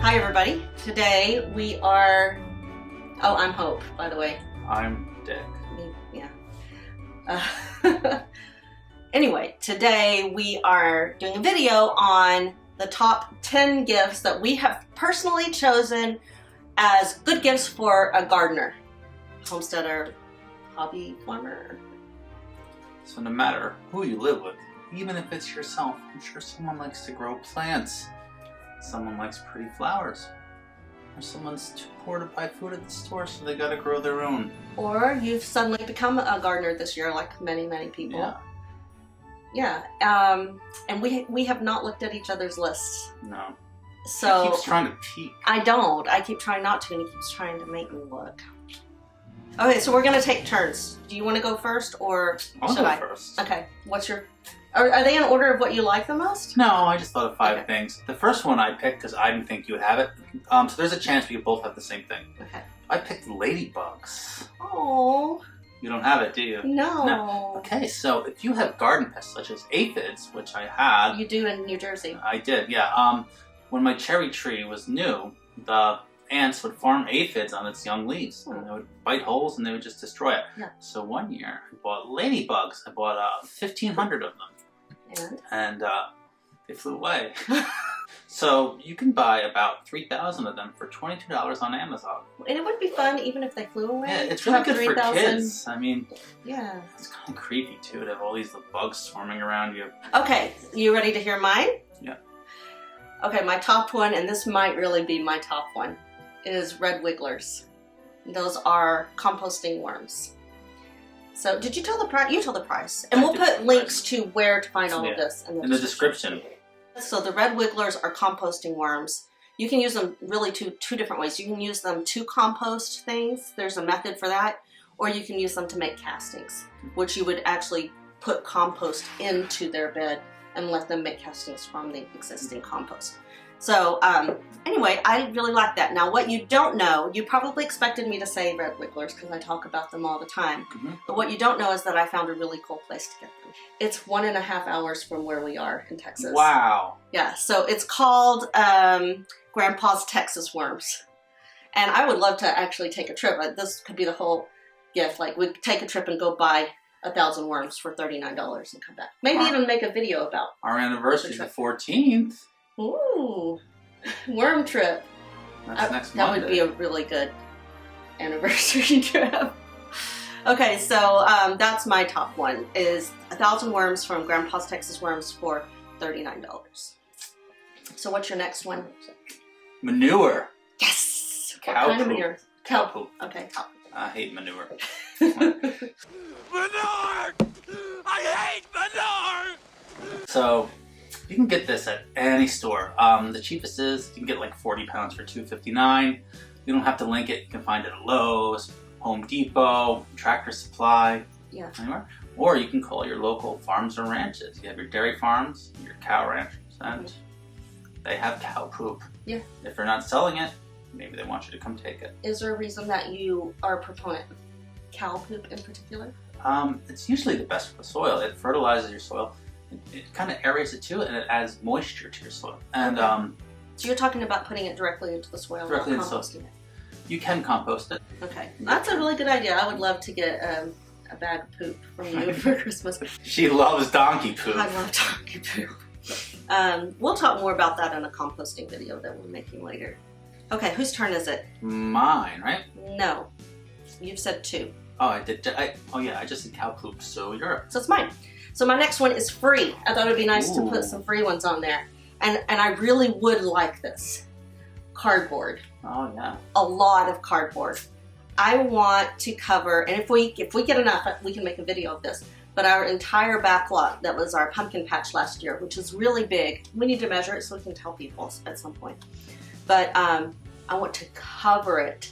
Hi everybody. Today we are, I'm Hope, by the way. I'm Dick. Yeah. Anyway, today we are doing a video on the top 10 gifts that we have personally chosen as good gifts for a gardener, homesteader, hobby farmer. So no matter who you live with, even if it's yourself, I'm sure someone likes to grow plants. Someone likes pretty flowers. Or someone's too poor to buy food at the store, so they gotta grow their own. Or you've suddenly become a gardener this year, like many people. Yeah. Yeah. And we have not looked at each other's lists. No. So He keeps trying to peek. I don't. I keep trying not to, and he keeps trying to make me look. Okay, so we're gonna take turns. Do you want to go first, or I'll should go I? first. Okay. What's your? Are they in order of what you like the most? No, I just thought of five Okay. things. The first one I picked because I didn't think you would have it. So there's a chance we could both have the same thing. Okay. I picked Ladybugs. Oh. You don't have it, do you? No. Okay, so if you have garden pests such as aphids, which I had. You do in New Jersey. I did, yeah. When my cherry tree was new, the ants would farm aphids on its young leaves, and they would bite holes and they would just destroy it. Yeah. So one year I bought ladybugs. I bought 1,500 of them, and they flew away. So you can buy about 3,000 of them for $22 on Amazon. And it would be fun even if they flew away. Yeah, it's to really have good for 3,000. kids. I mean, Yeah. it's kind of creepy too to have all these bugs swarming around you. Okay, you ready to hear mine? Yeah. Okay, my top one, and this might really be my top one, is red wigglers. Those are composting worms. So, did you tell the price? You told the price. And I we'll did put tell the links price. to where to find all Yeah, of this in the description. So the red wigglers are composting worms. You can use them really two different ways. You can use them to compost things. There's a method for that. Or you can use them to make castings, which you would actually put compost into their bed and let them make castings from the existing compost. So anyway, I really like that. Now what you don't know, you probably expected me to say red wigglers because I talk about them all the time. Mm-hmm. But what you don't know is that I found a really cool place to get them. It's 1.5 hours from where we are in Texas. Wow. Yeah, so it's called Grandpa's Texas Worms. And I would love to actually take a trip. This could be the whole gift. Like, we'd take a trip and go buy 1,000 worms for $39 and come back. Maybe even make a video about. Our anniversary is the 14th. Ooh, worm trip. That's next That Monday. would be a really good anniversary trip. Okay, so that's my top one, is 1,000 worms from Grandpa's Texas Worms for $39. So what's your next one? Manure. Yes! Cow What kind of poop. manure? Cow poop. Okay, cow I hate manure. Manure! I hate manure! So you can get this at any store. The cheapest is you can get like 40 pounds for $2.59. You don't have to link it. You can find it at Lowe's, Home Depot, Tractor Supply, Yeah. anywhere. Or you can call your local farms or ranches. You have your dairy farms, your cow ranchers, and they have cow poop. Yeah. If they're not selling it, maybe they want you to come take it. Is there a reason that you are a proponent of cow poop in particular? It's usually the best for the soil. It fertilizes your soil. It kind of aerates it too, and it adds moisture to your soil. And So you're talking about putting it directly into the soil, Directly not in the soil. composting it. you can compost it. Okay, that's a really good idea. I would love to get a bag of poop from you for Christmas. She loves donkey poop. I love donkey poop. We'll talk more about that in a composting video that we're making later. Okay, whose turn is it? Mine, right? No, you've said 2. Oh, I did. Oh yeah, I just said cow poop. So you're up. So it's mine. So my next one is free. I thought it'd be nice to Ooh. put some free ones on there. And I really would like this. Cardboard. Oh yeah. A lot of cardboard. I want to cover, and if we get enough, we can make a video of this, but our entire back lot that was our pumpkin patch last year, which is really big. We need to measure it so we can tell people at some point. But I want to cover it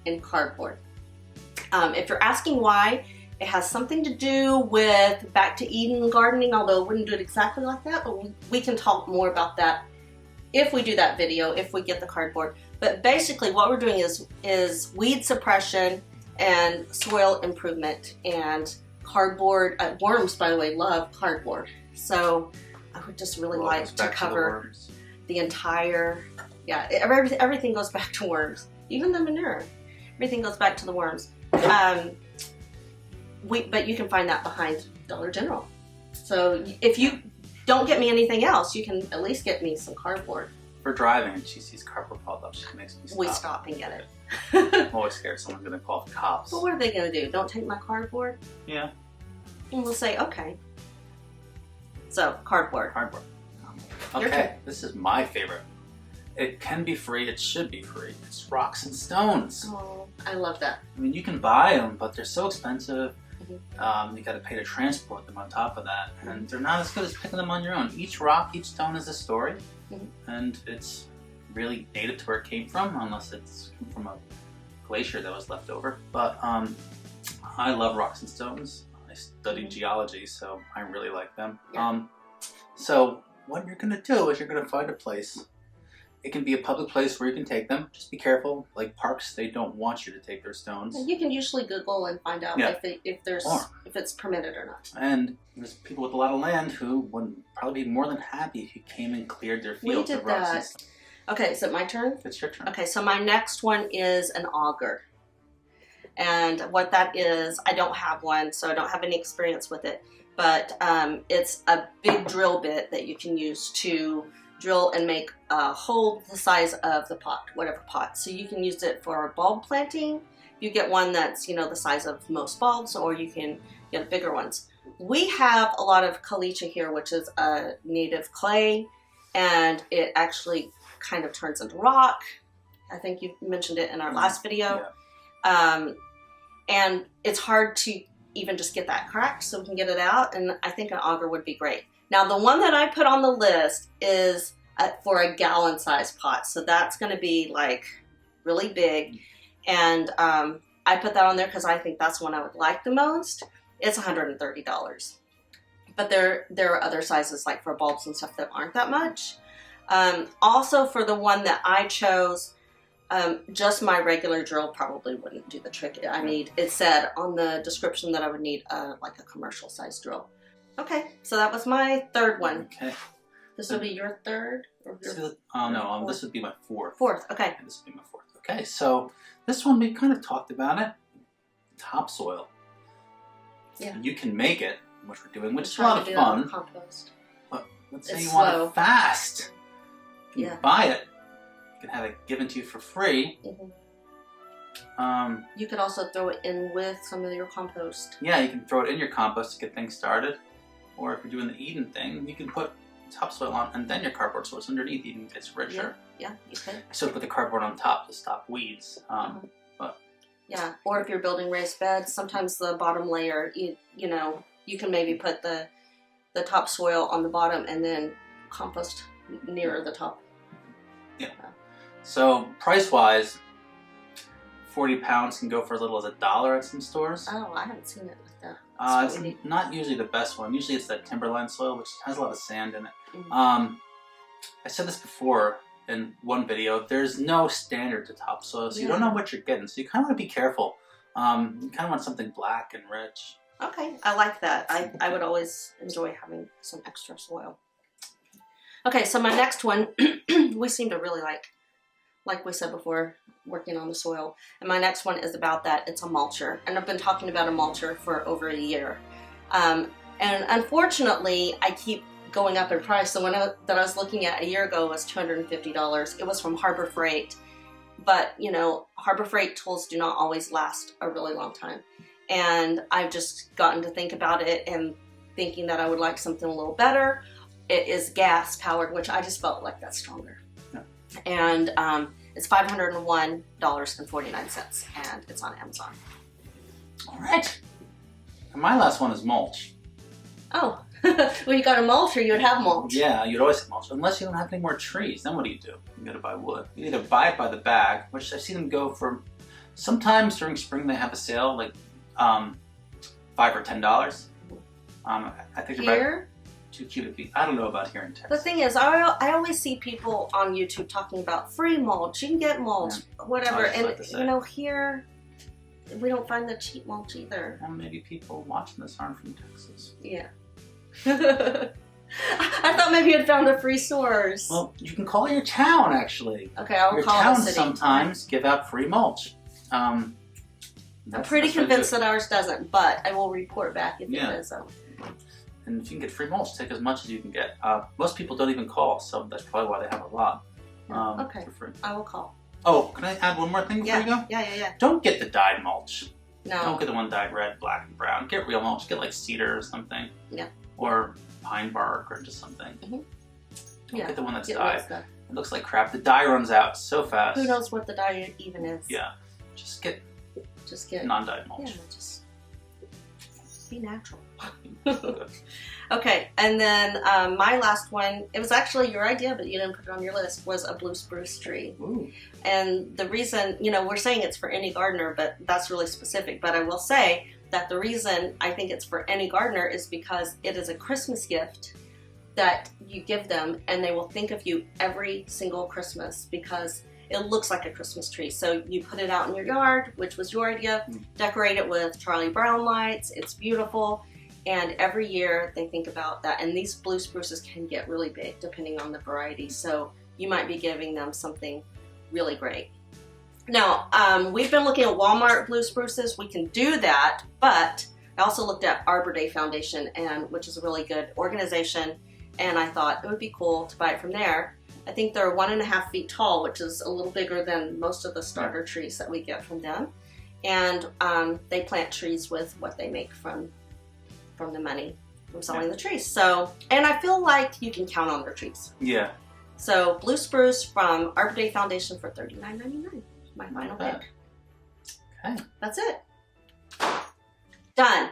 in cardboard. If you're asking why, it has something to do with back to Eden gardening, although I wouldn't do it exactly like that, but we can talk more about that if we do that video, if we get the cardboard. But basically what we're doing is weed suppression and soil improvement, and cardboard. Worms, by the way, love cardboard. So I would just really like to cover the entire Yeah, everything goes back to worms. Even the manure, everything goes back to the worms. But you can find that behind Dollar General. So if you don't get me anything else, you can at least get me some cardboard. For driving, and she sees cardboard piled up, she makes me stop. We stop and get it. I'm always scared someone's gonna call the cops. But what are they gonna do? Don't take my cardboard? Yeah. And we'll say, okay. So, cardboard. Cardboard. Your Okay, turn. this is my favorite. It can be free, it should be free. It's rocks and stones. Oh, I love that. I mean, you can buy them, but they're so expensive. Mm-hmm. You gotta pay to transport them on top of that. And they're not as good as picking them on your own. Each rock, each stone is a story. Mm-hmm. And it's really native to where it came from, unless it's come from a glacier that was left over. But I love rocks and stones. I studied geology, so I really like them. Yeah. So what you're gonna do is you're gonna find a place. It can be a public place where you can take them. Just be careful. Like parks, they don't want you to take their stones. And you can usually Google and find out Yeah. if it's permitted or not. And there's people with a lot of land who would probably be more than happy if you came and cleared their fields We of did rocks and that. stones. Okay, is it my turn? It's your turn. Okay, so my next one is an auger. And what that is, I don't have one, so I don't have any experience with it. But it's a big drill bit that you can use to drill and make a hole the size of the pot, whatever pot. So you can use it for bulb planting. You get one that's, the size of most bulbs, or you can get bigger ones. We have a lot of caliche here, which is a native clay, and it actually kind of turns into rock. I think you mentioned it in our last video. Yeah. And it's hard to even just get that cracked so we can get it out, and I think an auger would be great. Now, the one that I put on the list is for a gallon-sized pot, so that's going to be like really big, and I put that on there because I think that's one I would like the most. It's $130, but there are other sizes like for bulbs and stuff that aren't that much. Also, for the one that I chose, just my regular drill probably wouldn't do the trick. It said on the description that I would need like a commercial size drill. Okay, so that was my third one. Okay. This will be your third? Or your No, this would be my fourth. fourth, okay. And this would be my fourth. Okay, so this one we kind of talked about it. Topsoil. Yeah. You can make it, which we're doing, which is a Trying lot to of do that fun. with compost. But let's say It's you want slow. it fast. You can Yeah. buy it. You can have it given to you for free. Mhm. You could also throw it in with some of your compost. Yeah, you can throw it in your compost to get things started. Or if you're doing the Eden thing, you can put topsoil on and then your cardboard source underneath even gets richer. Yeah, you could. I still put the cardboard on top to stop weeds. Yeah, or if you're building raised beds, sometimes the bottom layer, you can maybe put the topsoil on the bottom and then compost nearer the top. Yeah. So price-wise, 40 pounds can go for as little as $1 at some stores. Oh, I haven't seen it like that. That's It's what we need. not usually the best one. Usually it's that timberline soil, which has a lot of sand in it. Mhm. I said this before in one video, there's no standard to topsoil, so you don't Yeah. know what you're getting. So you kind of want to be careful. You kind of want something black and rich. Okay, I like that. I would always enjoy having some extra soil. Okay, so my next one, we seem to really like we said before, working on the soil. And my next one is about that. It's a mulcher. And I've been talking about a mulcher for over a year. And unfortunately, I keep going up in price. The one that I was looking at a year ago was $250. It was from Harbor Freight. But, Harbor Freight tools do not always last a really long time. And I've just gotten to think about it and thinking that I would like something a little better. It is gas powered, which I just felt like that's stronger. Yeah. And it's $501.49, and it's on Amazon. All right. And my last one is mulch. Oh, well, you got a mulch, or you would have mulch. Yeah, you'd always have mulch, unless you don't have any more trees. Then what do? You gotta buy wood. You either buy it by the bag, which I've seen them go for. Sometimes during spring they have a sale, like $5 or $10. I think they're about Here, 2 cubic feet. I don't know about here in Texas. the thing is, I always see people on YouTube talking about free mulch. You can get mulch, whatever. I was about to say. And here we don't find the cheap mulch either. Well, maybe people watching this aren't from Texas. Yeah. I thought maybe you had found a free source. Well, you can call your town, actually. Okay, I'll Your call the towns city. sometimes give out free mulch. I'm pretty convinced that ours doesn't, but I will report back if it does. And if you can get free mulch, take as much as you can get. Most people don't even call, so that's probably why they have a lot. Okay, for free. I will call. Oh, can I add one more thing before you go? Yeah. Don't get the dyed mulch. No. Don't get the one dyed red, black, and brown. Get real mulch. Get like cedar or something. Yeah. Or pine bark or just something. Don't get the one that's dyed. It looks like crap. The dye runs out so fast. Who knows what the dye even is? Yeah. Just get non-dyed mulch. Yeah, just be natural. Okay, and then my last one, it was actually your idea, but you didn't put it on your list, was a blue spruce tree. Ooh. And the reason, we're saying it's for any gardener, but that's really specific. But I will say that the reason I think it's for any gardener is because it is a Christmas gift that you give them, and they will think of you every single Christmas because it looks like a Christmas tree. So you put it out in your yard, which was your idea, decorate it with Charlie Brown lights. It's beautiful. And every year they think about that. And these blue spruces can get really big depending on the variety. So you might be giving them something really great. Now, we've been looking at Walmart blue spruces. We can do that, but I also looked at Arbor Day Foundation, which is a really good organization. And I thought it would be cool to buy it from there. I think they're 1.5 feet tall, which is a little bigger than most of the starter trees that we get from them. And they plant trees with what they make from the money from selling the trees. So, and I feel like you can count on their trees. Yeah. So, blue spruce from Arbor Day Foundation for $39.99. My final pick. Okay. That's it. Done.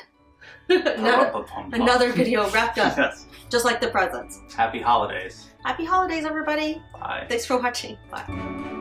Another video wrapped up. Yes. Just like the presents. Happy holidays. Happy holidays, everybody. Bye. Thanks for watching. Bye.